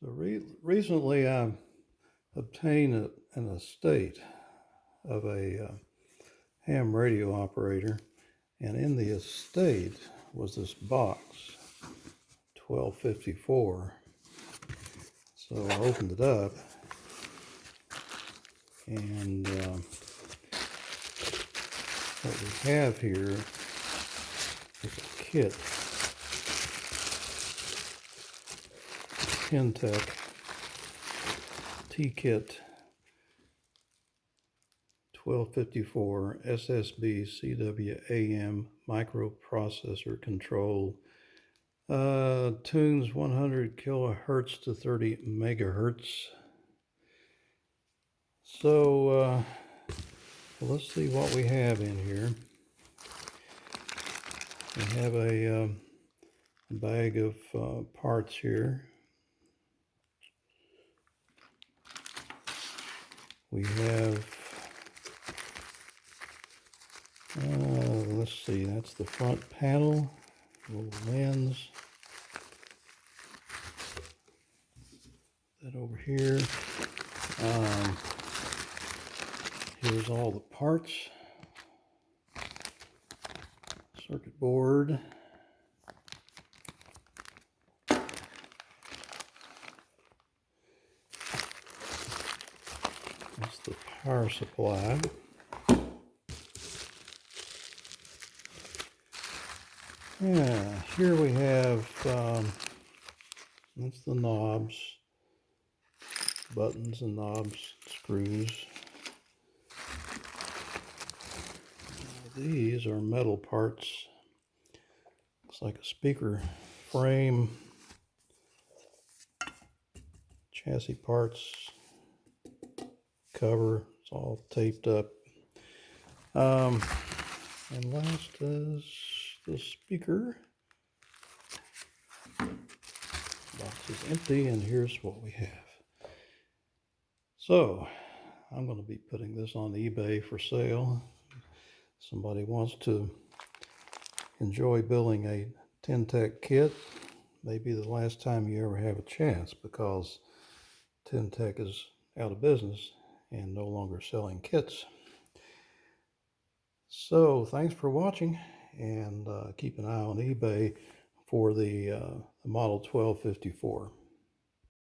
So recently I obtained an estate of a ham radio operator, and in the estate was this box, 1254. So I opened it up, and what we have here is a kit, tentec T-kit 1254 SSB CWAM microprocessor control. Tunes 100 kilohertz to 30 megahertz. So let's see what we have in here. We have a bag of parts here. We have, let's see, that's the front panel, little lens. That over here. Here's all the parts. Circuit board. That's the power supply. Yeah, here we have, that's the knobs, buttons and knobs, screws. These are metal parts. Looks like a speaker frame, chassis parts, cover. It's all taped up. And last is the speaker. Box is empty, and here's what we have. So I'm going to be putting this on eBay for sale. Somebody wants to enjoy building a tentec kit. Maybe the last time you ever have a chance, because tentec is out of business and no longer selling kits. So thanks for watching, and keep an eye on eBay for the model 1254.